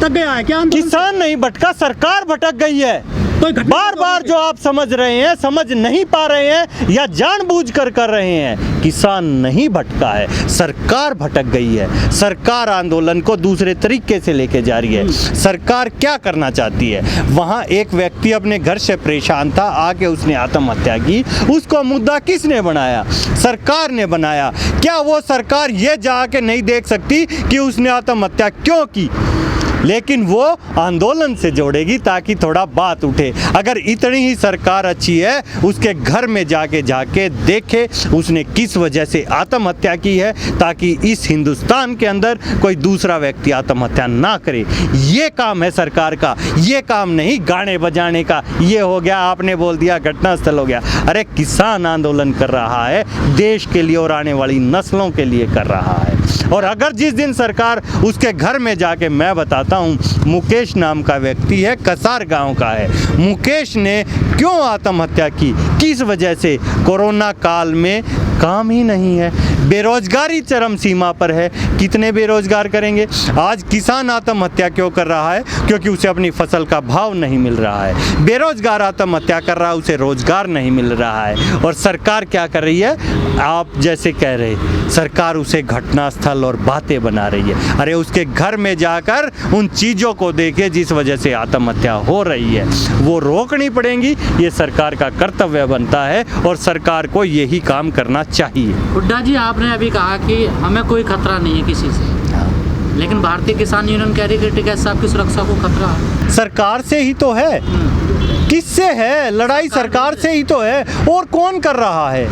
भटक गया है क्या? किसान नहीं भटका, सरकार भटक गई है। बार बार जो आप समझ रहे हैं, समझ नहीं पा रहे हैं या जानबूझकर कर रहे हैं। किसान नहीं भटका है, सरकार भटक गई है। सरकार आंदोलन को दूसरे तरीके से लेके जा रही है। सरकार क्या करना चाहती है? वहाँ एक व्यक्ति अपने घर से परेशान था, आके उसने आत्महत्या की। उसको मुद्दा किसने बनाया? सरकार ने बनाया। क्या वो सरकार ये जाके नहीं देख सकती कि उसने आत्महत्या क्यों की? लेकिन वो आंदोलन से जोड़ेगी ताकि थोड़ा बात उठे। अगर इतनी ही सरकार अच्छी है, उसके घर में जाके देखे उसने किस वजह से आत्महत्या की है, ताकि इस हिंदुस्तान के अंदर कोई दूसरा व्यक्ति आत्महत्या ना करे। ये काम है सरकार का, ये काम नहीं गाने बजाने का। ये हो गया, आपने बोल दिया घटनास्थल हो गया। अरे किसान आंदोलन कर रहा है, देश के लिए और आने वाली नस्लों के लिए कर रहा है। और अगर जिस दिन सरकार उसके घर में जाके, मैं बताता हूँ, मुकेश नाम का व्यक्ति है, कसार गांव का है। मुकेश ने क्यों आत्महत्या की? किस वजह से? कोरोना काल में काम ही नहीं है, बेरोजगारी चरम सीमा पर है। कितने बेरोजगार करेंगे? आज किसान आत्महत्या क्यों कर रहा है? क्योंकि उसे अपनी फसल का भाव नहीं मिल रहा है। बेरोजगार आत्महत्या कर रहा है, उसे रोजगार नहीं मिल रहा है। और सरकार क्या कर रही है? आप जैसे कह रहे, सरकार उसे घटनास्थल और बातें बना रही है। अरे उसके घर में जाकर उन चीज़ों को देखे जिस वजह से आत्महत्या हो रही है, वो रोकनी पड़ेंगी। ये सरकार का कर्तव्य बनता है और सरकार को यही काम करना चाहिए। हुड्डा जी, आपने अभी कहा कि हमें कोई खतरा नहीं है किसी से, लेकिन भारतीय किसान यूनियन कह रही है कि टिकैत साहब की सुरक्षा को खतरा है। सरकार से ही तो है। किससे है लड़ाई? सरकार से ही तो है। और कौन कर रहा है?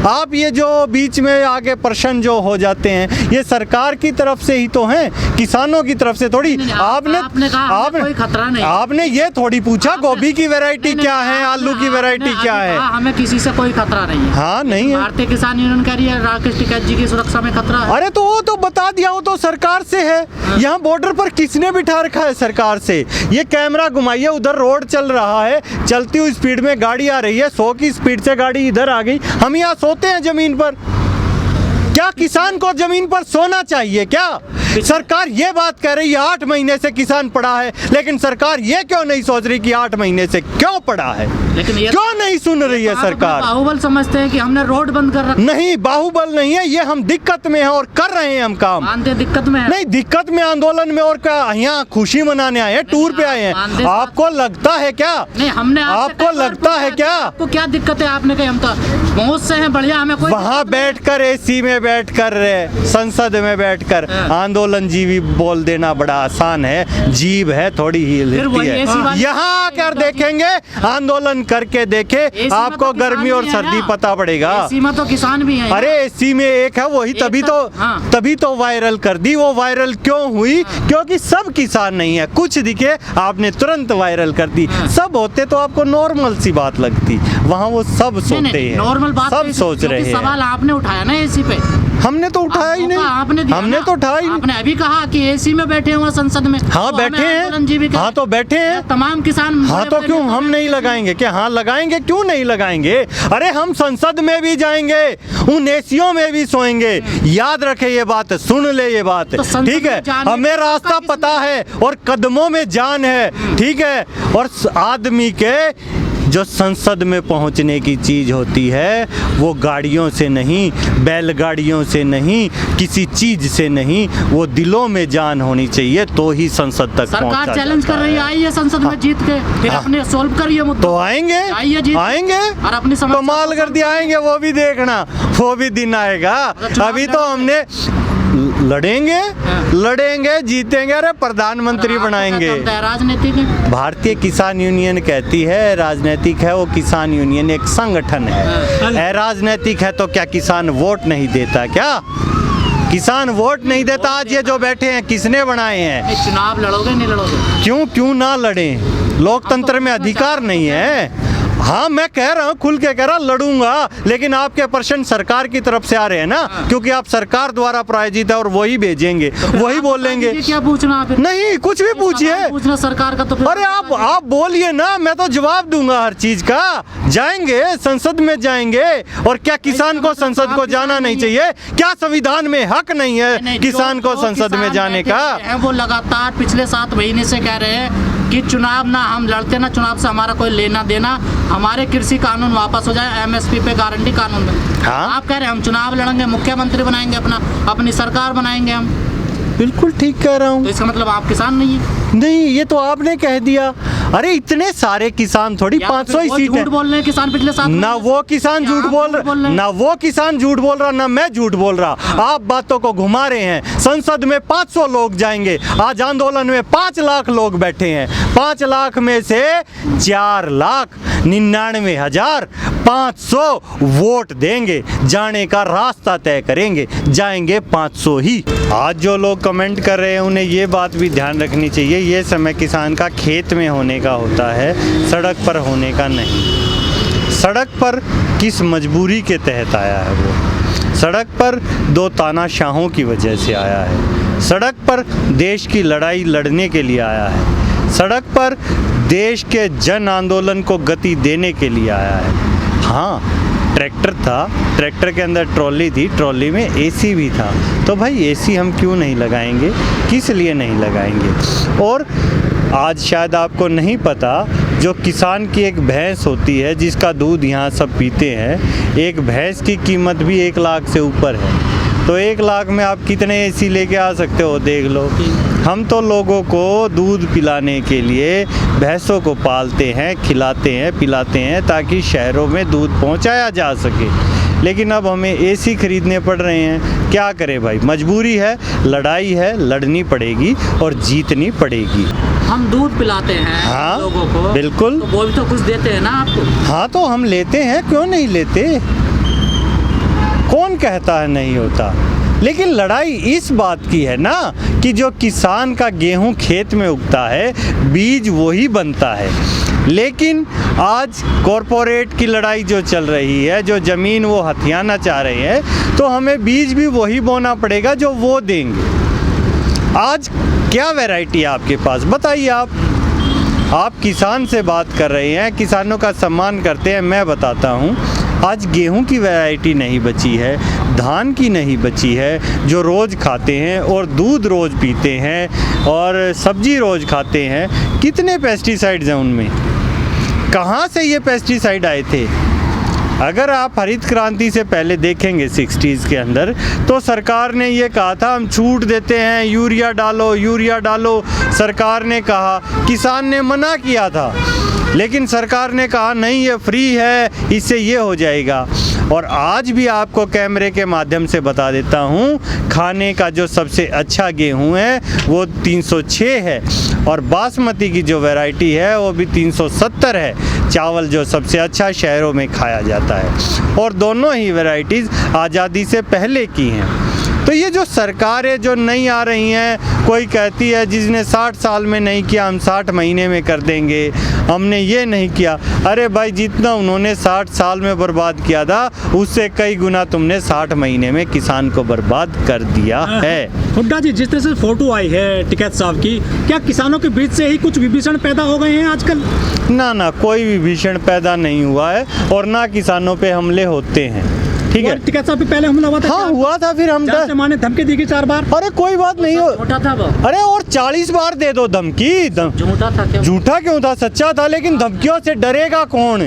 आप ये जो बीच में आगे प्रश्न जो हो जाते हैं, ये सरकार की तरफ से ही तो हैं, किसानों की तरफ से थोड़ी। आपने कहा कोई खतरा नहीं। आपने ये थोड़ी पूछा गोभी की वैरायटी क्या है, आलू की वैरायटी क्या है? हमें किसी से कोई खतरा नहीं है। हाँ, नहीं है। भारतीय किसान यूनियन कह रही है राकेश टिकैत जी की सुरक्षा में खतरा है। अरे तो वो तो बता दिया, वो तो सरकार से है। यहाँ बॉर्डर पर किसने बिठा रखा है? सरकार से। ये कैमरा घुमाइए, उधर रोड चल रहा है, चलती हुई स्पीड में गाड़ी आ रही है, 100 की स्पीड से गाड़ी इधर आ गई। हम यहाँ सोते हैं जमीन पर। क्या किसान को जमीन पर सोना चाहिए क्या? सरकार ये बात कह रही है 8 महीने से किसान पड़ा है, लेकिन सरकार ये क्यों नहीं सोच रही कि 8 महीने से क्यों पड़ा है? लेकिन ये क्यों नहीं सुन रही है सरकार? बाहुबल समझते हैं कि हमने रोड बंद कर रखा। नहीं, बाहुबल नहीं है ये। हम दिक्कत में हैं और कर रहे हैं हम काम। मानते दिक्कत में है? नहीं, दिक्कत में आंदोलन में। और क्या यहाँ खुशी मनाने आए हैं, टूर पे आए हैं? आपको लगता है क्या? नहीं, हमने आपको लगता है क्या? आपको क्या दिक्कत है? आपने कहा हम तो मौज से हैं, बढ़िया, हमें कोई वहाँ बैठकर एसी में बैठकर संसद में बैठकर आंदोलन जीवी बोल देना बड़ा आसान है। जीभ है थोड़ी ही हिलती है। यहाँ आकर देखेंगे, आंदोलन करके देखे, आपको गर्मी और सर्दी पता पड़ेगा। एसी में तो किसान भी हैं। अरे एसी में एक है, वही तभी तो वायरल कर दी। वो वायरल क्यों हुई? क्योंकि सब किसान नहीं है। कुछ दिखे, आपने तुरंत वायरल कर दी। सब होते तो आपको नॉर्मल सी बात लगती। वहाँ वो सब सोते हैं, नॉर्मल बात सब सोच रहे हैं। सवाल आपने उठाया ना एसी पे। हमने तो उठाया ही नहीं। हमने तो उठाया ही नहीं। आपने अभी कहा कि एसी में बैठे हुए संसद में। हाँ, बैठे हैं। हाँ, तो बैठे हैं तमाम किसान। हाँ, तो क्यों हम नहीं लगाएंगे क्या? हाँ, लगाएंगे, क्यों नहीं लगाएंगे? अरे हम संसद में भी जाएंगे, उन एसीओं में भी सोएंगे। याद रखे ये बात, सुन ले ये बात, ठीक है? हमें रास्ता पता है और कदमों में जान है, ठीक है? और आदमी के जो संसद में पहुंचने की चीज़ होती है, वो गाड़ियों से नहीं, बैलगाड़ियों से नहीं, किसी चीज़ से नहीं, वो दिलों में जान होनी चाहिए, तो ही संसद तक पहुंचा। सरकार चैलेंज कर रही है, आइए संसद में जीत के, फिर अपने सोल्व करिए मुद्दा। तो आएंगे, आएंगे और अपनी कमाल कर दिया, आएंगे। वो भी देखना, वो भी दिन आएगा। अभी तो हमने लड़ेंगे, जीतेंगे। अरे प्रधानमंत्री बनाएंगे। राजनीतिक है। भारतीय किसान यूनियन कहती है राजनीतिक है, वो किसान यूनियन एक संगठन है। राजनीतिक है तो क्या किसान वोट नहीं देता क्या? किसान वोट नहीं देता। आज ये जो बैठे हैं किसने बनाए हैं? चुनाव लड़ोगे नहीं लड़ोगे? क्यों ना लड़ें? लोकतंत्र में अधिकार नहीं है? हाँ मैं कह रहा हूँ, खुल के कह रहा लड़ूंगा, लेकिन आपके प्रश्न सरकार की तरफ से आ रहे हैं ना, क्योंकि आप सरकार द्वारा प्रायोजित है और वही भेजेंगे, वही बोलेंगे। क्या पूछना आप? नहीं कुछ भी पूछिए, पूछना सरकार का तो अरे आप बोलिए ना, मैं तो जवाब दूंगा हर चीज का। जाएंगे संसद में जाएंगे, और क्या किसान को संसद को जाना नहीं चाहिए? क्या संविधान में हक नहीं है किसान को संसद में जाने का? वो लगातार पिछले 7 महीने से कह रहे हैं कि चुनाव ना हम लड़ते, ना चुनाव से हमारा कोई लेना देना, हमारे कृषि कानून वापस हो जाए, एमएसपी पे गारंटी कानून में। हाँ? आप कह रहे हैं हम चुनाव लड़ेंगे, मुख्यमंत्री बनाएंगे, अपनी सरकार बनाएंगे हम। बिल्कुल ठीक कह रहा हूँ। तो इसका मतलब आप किसान नहीं है? नहीं, ये तो आपने कह दिया। अरे इतने सारे किसान थोड़ी 500 ही सीट है। झूठ बोल रहे हैं किसान पिछले 7 ना वो किसान झूठ बोल रहा, ना वो किसान झूठ बोल रहा, ना मैं झूठ बोल रहा। आप बातों को घुमा रहे हैं। संसद में 500 लोग जाएंगे, आज आंदोलन में 5 लाख लोग बैठे हैं। 5 लाख में से 4,99,500 वोट देंगे, जाने का रास्ता तय करेंगे, जाएंगे 500 ही। आज जो लोग कमेंट कर रहे हैं उन्हें ये बात भी ध्यान रखनी चाहिए, ये समय किसान का खेत में होने का होता है, सड़क पर होने का नहीं। सड़क पर किस मजबूरी के तहत आया है वो? सड़क पर 2 तानाशाहों की वजह से आया है। सड़क पर देश की लड़ाई लड़ने के लिए आया है। सड़क पर देश के जन आंदोलन को गति देने के लिए आया है। हाँ, ट्रैक्टर था, ट्रैक्टर के अंदर ट्रॉली थी, ट्रॉली में एसी भी था, तो भाई एसी हम क्यों नहीं लगाएंगे? किस लिए नहीं लगाएंगे? और आज शायद आपको नहीं पता, जो किसान की एक भैंस होती है जिसका दूध यहाँ सब पीते हैं, एक भैंस की कीमत भी 1 लाख से ऊपर है। तो 1 लाख में आप कितने एसी लेके आ सकते हो? देख लो। हम तो लोगों को दूध पिलाने के लिए भैंसों को पालते हैं, खिलाते हैं, पिलाते हैं, ताकि शहरों में दूध पहुंचाया जा सके। लेकिन अब हमें एसी खरीदने पड़ रहे हैं। क्या करें भाई, मजबूरी है, लड़ाई है, लड़नी पड़ेगी और जीतनी पड़ेगी। हम दूध पिलाते हैं हाँ, लोगों को, बिल्कुल, तो वो भी तो कुछ देते हैं ना आपको। हाँ तो हम लेते हैं, क्यों नहीं लेते? कौन कहता है नहीं होता? लेकिन लड़ाई इस बात की है ना कि जो किसान का गेहूं खेत में उगता है, बीज वही बनता है। लेकिन आज कॉरपोरेट की लड़ाई जो चल रही है, जो ज़मीन वो हथियाना चाह रहे हैं, तो हमें बीज भी वही बोना पड़ेगा जो वो देंगे। आज क्या वैरायटी है आपके पास, बताइए आप किसान से बात कर रहे हैं, किसानों का सम्मान करते हैं। मैं बताता हूँ, आज गेहूं की वैरायटी नहीं बची है, धान की नहीं बची है, जो रोज़ खाते हैं और दूध रोज़ पीते हैं और सब्जी रोज़ खाते हैं। कितने पेस्टिसाइड्स हैं उनमें? कहाँ से ये पेस्टिसाइड आए थे? अगर आप हरित क्रांति से पहले देखेंगे 60s के अंदर, तो सरकार ने ये कहा था हम छूट देते हैं, यूरिया डालो, यूरिया डालो। सरकार ने कहा, किसान ने मना किया था, लेकिन सरकार ने कहा नहीं, ये फ्री है, इससे ये हो जाएगा। और आज भी आपको कैमरे के माध्यम से बता देता हूँ, खाने का जो सबसे अच्छा गेहूं है वो 306 है, और बासमती की जो वैरायटी है वो भी 370 है। चावल जो सबसे अच्छा शहरों में खाया जाता है, और दोनों ही वैरायटीज़ आज़ादी से पहले की हैं। तो ये जो सरकारें जो नहीं आ रही हैं, कोई कहती है जिसने 60 साल में नहीं किया हम 60 महीने में कर देंगे, हमने ये नहीं किया। अरे भाई, जितना उन्होंने 60 साल में बर्बाद किया था, उससे कई गुना तुमने 60 महीने में किसान को बर्बाद कर दिया है। हुड्डा जी, जिस तरह से फोटो आई है टिकैत साहब की, क्या किसानों के बीच से ही कुछ विभीषण पैदा हो गए हैं आजकल? ना, कोई विभीषण पैदा नहीं हुआ है, और ना किसानों पे हमले होते हैं। ठीक है, टिकैत साहब पे पहले हमला हुआ था? हाँ हुआ था, फिर हम माने धमकी दी गई 4 बार। अरे कोई बात नहीं हो, झूठा था वो। अरे और 40 बार दे दो धमकी। झूठा था क्या? झूठा क्यों था, सच्चा था, लेकिन धमकियों से डरेगा कौन?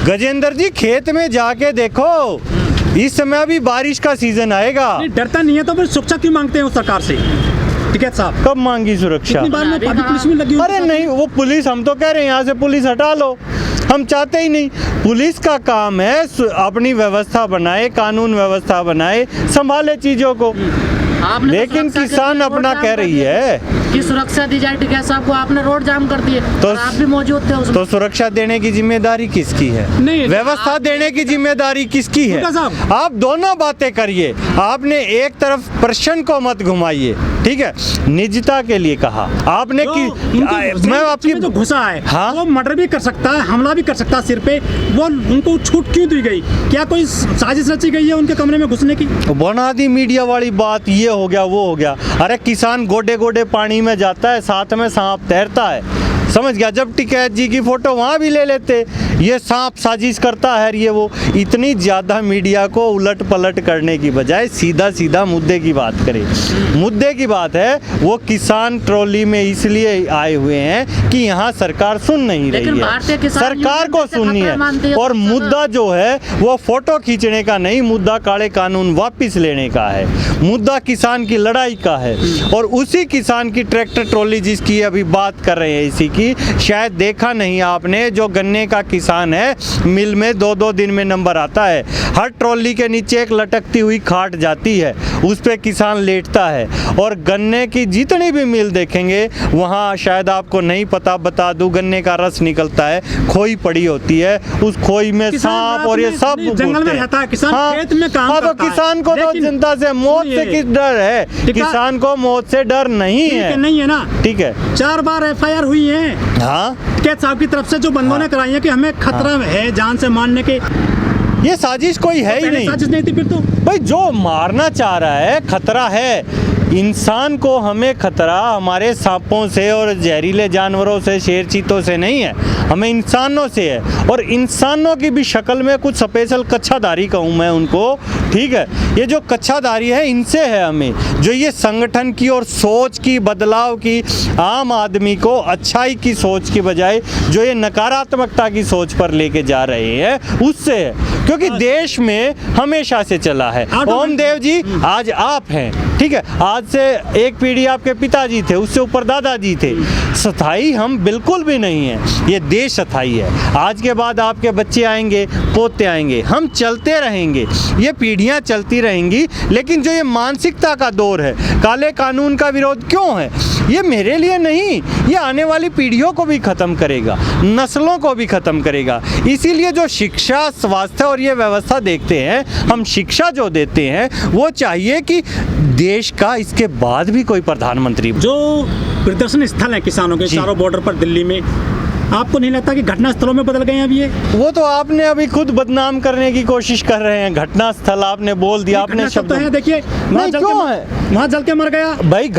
गजेंद्र जी, खेत में जाके देखो, इस समय अभी बारिश का सीजन आएगा। डरता नहीं है तो फिर सुरक्षा क्यों मांगते हैं उस सरकार से टिकैत साहब? कब मांगी सुरक्षा? बार में पुलिस में लगी। अरे नहीं, वो पुलिस, हम तो कह रहे हैं यहाँ से पुलिस हटा लो, हम चाहते ही नहीं। पुलिस का काम है अपनी व्यवस्था बनाए, कानून व्यवस्था बनाए, संभाले चीजों को। लेकिन किसान अपना कह रही है। कि सुरक्षा दी जाए टिकैत साहब को, आपने रोड जाम कर दिए तो और आप भी मौजूद थे उसमें। तो सुरक्षा देने की जिम्मेदारी किसकी है? नहीं, व्यवस्था देने की जिम्मेदारी किसकी है? गुप्ता साहब। आप दोनों बातें करिए, आपने एक तरफ प्रश्न को मत घुमाइए, ठीक है? निजता के लिए कहा आपने कि मैं आपकी जो घुसा है, हाँ? वो मर्डर भी कर सकता है, हमला भी कर सकता है सिर पे, वो उनको छूट क्यों दी गई? क्या कोई साजिश रची गई है उनके कमरे में घुसने की? बना दी मीडिया वाली बात, ये हो गया वो हो गया। अरे किसान गोडे गोडे पानी में जाता है, साथ में सांप तैरता है, समझ गया? जब टिकैत जी की फोटो वहाँ भी ले लेते, ये सांप साजिश करता है, ये वो। इतनी ज़्यादा मीडिया को उलट पलट करने की बजाय सीधा सीधा मुद्दे की बात करें। मुद्दे की बात है, वो किसान ट्रॉली में इसलिए आए हुए हैं कि यहाँ सरकार सुन नहीं रही लेकिन है, भारतीय किसान सरकार यूनियन को जैसे सुननी खतरा है। मानती है और तो मुद्दा जो है वो फोटो खींचने का नहीं, मुद्दा काले कानून वापस लेने का है, मुद्दा किसान की लड़ाई का है। और उसी किसान की ट्रैक्टर ट्रॉली जिसकी अभी बात कर रहे हैं, इसी की, शायद देखा नहीं आपने, जो गन्ने का किसान है, मिल में 2-2 दिन में नंबर आता है, हर ट्रॉली के नीचे एक लटकती हुई खाट जाती है, उस पे किसान लेटता है। और गन्ने की जितनी भी मिल देखेंगे वहाँ, शायद आपको नहीं पता, बता दूं, गन्ने का रस निकलता है, खोई पड़ी होती है, उस खोई में सांप और ये सब जंगल में रहता है किसान, खेत में काम हाँ, तो करता है। किसान को तो लेकिन जनता से मौत से किस डर है? किसान को मौत से डर नहीं है, नहीं है ना, ठीक है? 4 बार FIR हुई है हाँ, टिकैत साहब की तरफ से, जो बंदों ने कराई है कि हमें खतरा है जान से मारने के। ये साजिश कोई है ही नहीं। साजिश नहीं थी फिर तो। भाई जो मारना चाह रहा है, खतरा है इंसान को, हमें खतरा हमारे सांपों से और जहरीले जानवरों से, शेर चीतों से नहीं है, हमें इंसानों से है। और इंसानों की भी शक्ल में कुछ स्पेशल कच्छाधारी कहूँ मैं उनको, ठीक है? ये जो कच्छाधारी है, इनसे है हमें, जो ये संगठन की और सोच की बदलाव की, आम आदमी को अच्छाई की सोच की बजाय जो ये नकारात्मकता की सोच पर लेके जा रहे हैं, उससे है। क्योंकि देश में हमेशा से चला है। ओम देव जी आज आप हैं, ठीक है? आज से एक पीढ़ी आपके पिताजी थे, उससे ऊपर दादाजी थे। स्थायी हम बिल्कुल भी नहीं है, ये देश स्थायी है। आज के बाद आपके बच्चे आएंगे, पोते आएंगे, हम चलते रहेंगे, ये पीढ़ियां चलती रहेंगी। लेकिन जो ये मानसिकता का दौर है, काले कानून का विरोध क्यों है, ये मेरे लिए नहीं, ये आने वाली पीढ़ियों को भी ख़त्म करेगा, नस्लों को भी ख़त्म करेगा। इसीलिए जो शिक्षा, स्वास्थ्य और ये व्यवस्था देखते हैं, हम शिक्षा जो देते हैं, वो चाहिए कि देश का इसके बाद भी कोई प्रधानमंत्री। जो प्रदर्शन स्थल है किसानों के चारों बॉर्डर पर दिल्ली में, आपको नहीं लगता कि घटना स्थलों में बदल गए हैं अब ये? वो तो आपने अभी खुद बदनाम करने की कोशिश कर रहे हैं। घटना स्थल आपने बोल दिया, आपने शब्द है, देखिए नहीं, क्यों है? वहाँ जल के मर गया भाई,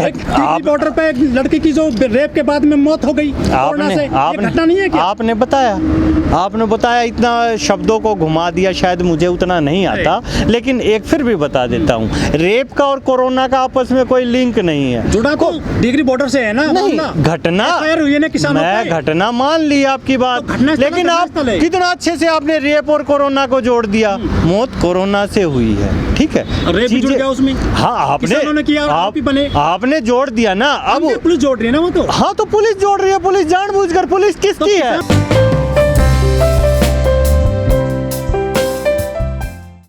बॉर्डर पे एक लड़की की जो रेप के बाद में मौत हो गई कोरोना से, ये घटना नहीं है क्या? आपने बताया, इतना शब्दों को घुमा दिया, शायद मुझे उतना नहीं आता, लेकिन एक फिर भी बता देता हूँ, रेप का और कोरोना का आपस में कोई लिंक नहीं है। जुड़ा तो डिग्री बॉर्डर से है ना? नहीं, घटना मैं घटना मान ली आपकी बात, तो लेकिन आप कितना अच्छे से आपने रेप और कोरोना को जोड़ दिया। मौत कोरोना से हुई है, ठीक है? रेप भी जुड़ गया उसमें। हाँ, आपने किया, आपने जोड़ दिया ना। अब पुलिस जोड़ रही है ना वो तो। हाँ, तो पुलिस जोड़ रही है, पुलिस जानबूझकर, पुलिस किसकी है?